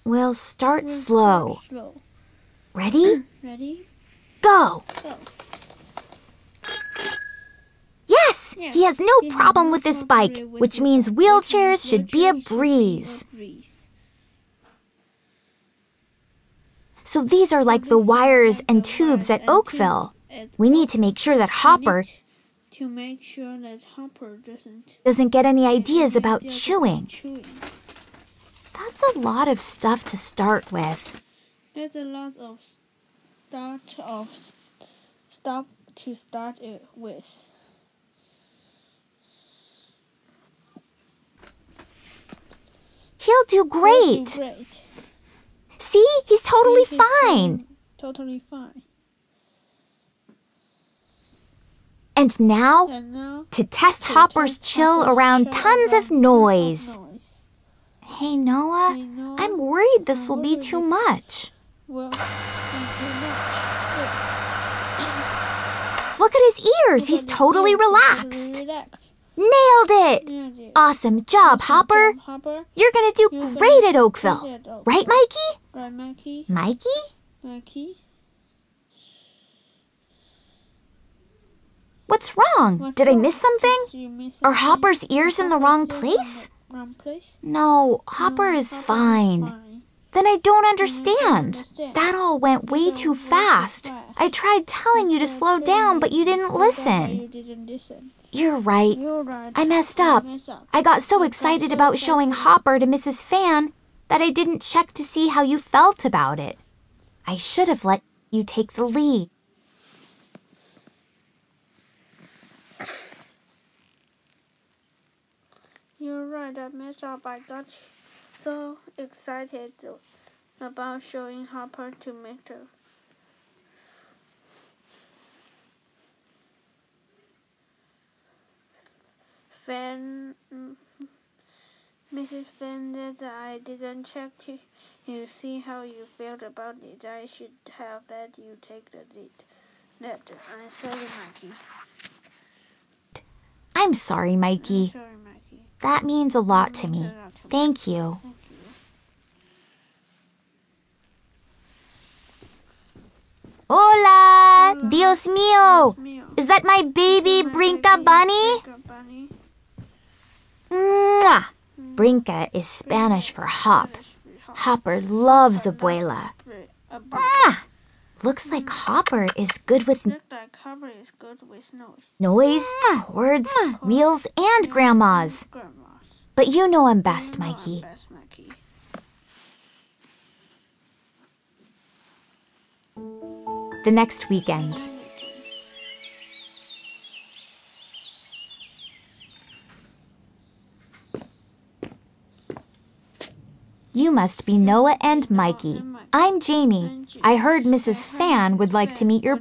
We'll start slow. Ready? Ready? Go! Go. Yes! He has no problem with this bike, which means wheelchairs should be a breeze. So these are like the wires and tubes at Oakville. We need to make sure that Hopper doesn't get any ideas about chewing. That's a lot of stuff to start with. There's a lot of stuff to start it with. He'll do great. See? He's totally fine. Totally fine. And now, to test Hopper's chill around tons of noise. Hey, Noah, I'm worried this will be too much. Well, Look at his ears. He's totally relaxed. Nailed it. Awesome job, Hopper. You're going to do great at Oakville. Right, Mikey? Right, Mikey? Mikey? What's wrong? Did I miss something? Are Hopper's ears in the wrong place? No, Hopper is fine. Then I don't understand. That all went way too fast. I tried telling you to slow down, but you didn't listen. You're right. I messed up. I got so excited about showing Hopper to Mrs. Fan that I didn't check to see how you felt about it. I should have let you take the lead. You're right, I messed up. I got so excited about showing Hopper to Mr. Fan. Mrs. Fan that I didn't check to see how you felt about it. I should have let you take the lead. I'm sorry, Mikey. I'm sorry, Mikey. That means a lot to me. Thank you. Hola! Dios mío! Is that my baby Brinca bunny? Mwah! Brinca is Spanish for hop. Hopper loves Abuela. Mwah! Looks like Hopper is good with noise, chords, wheels, and grandmas. But you know him best, Mikey. The next weekend. You must be Noah and Mikey. I'm Jamie. I heard Mrs. Fan would like to meet your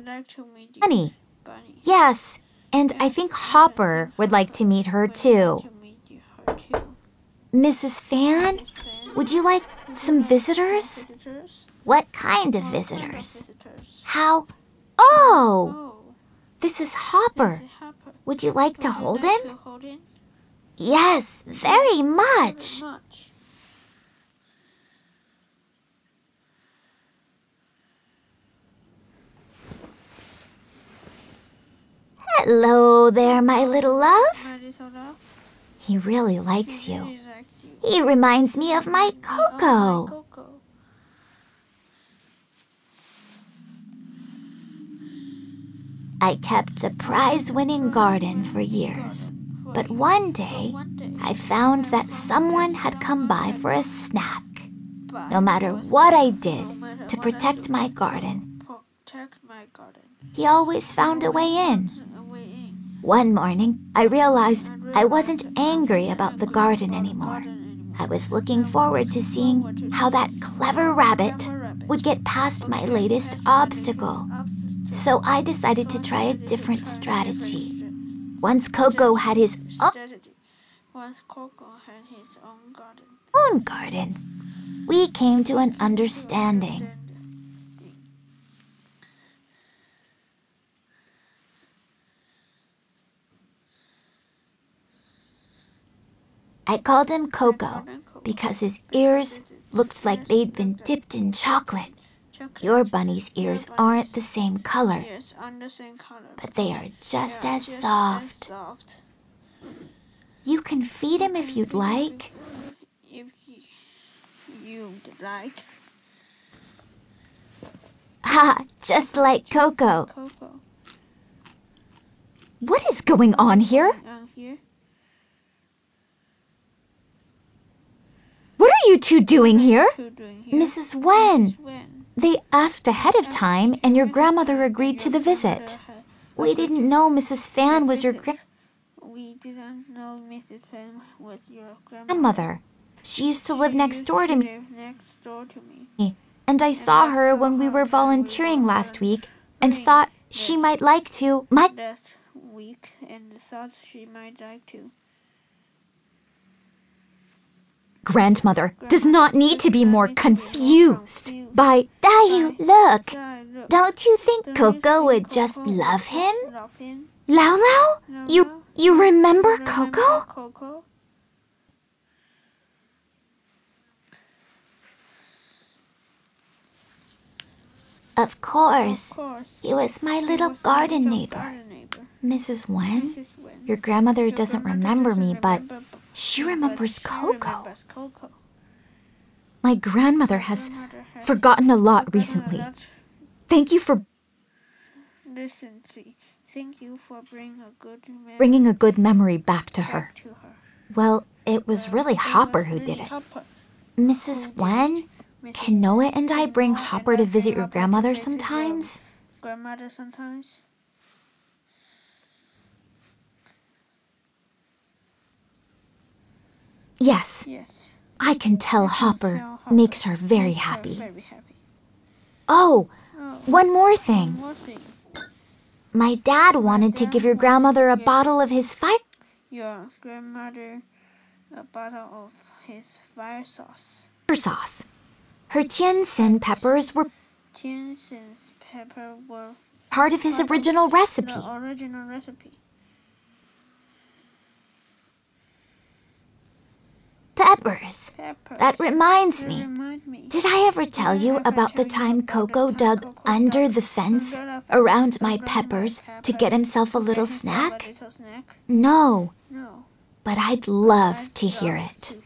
bunny. Yes, and I think Hopper would like to meet her too. Mrs. Fan, would you like some visitors? What kind of visitors? How? Oh! This is Hopper. Would you like to hold him? Yes, very much. Hello there, my little love. He really likes you. He reminds me of my Coco. I kept a prize-winning garden for years, but one day I found that someone had come by for a snack. No matter what I did to protect my garden, he always found a way in. One morning, I realized I wasn't angry about the garden anymore. I was looking forward to seeing how that clever rabbit would get past my latest obstacle. So I decided to try a different strategy. Once Coco had his own garden, we came to an understanding. I called him Coco because his ears looked like they'd been dipped in chocolate. Your bunny's ears aren't the same color, but they are just as soft. You can feed him if you'd like. If you'd like. Ha! Just like Coco. What is going on here? What are you two doing here? Mrs. Wen. They asked ahead of time, and your grandmother agreed to the visit. We didn't know Mrs. Fan was your We didn't know Mrs. Fan was your grandmother. She used to live next door to me. And I saw her when we were volunteering last week and thought she might like to. Grandmother does not need to be more confused by. You look. Don't you think Coco would just love him? Lao Lao? You remember Coco? Of course. He was my little garden neighbor. Mrs. Wen? Your grandmother doesn't remember me, but she remembers Coco. My grandmother has forgotten a lot recently. Thank you for bringing a good memory back to her. Well, it was really Hopper who did it. Mrs. Wen, can Noah and I bring Hopper to visit your grandmother sometimes? Yes. I can tell Hopper makes her very happy. Oh, one more thing. My dad wanted to give your grandmother a bottle of his fire sauce. Her tiansin peppers were part of his original recipe. Peppers. That reminds me. Did I ever tell you about the time Coco dug under the fence around my peppers to get himself a little snack? No. But I'd love to hear it.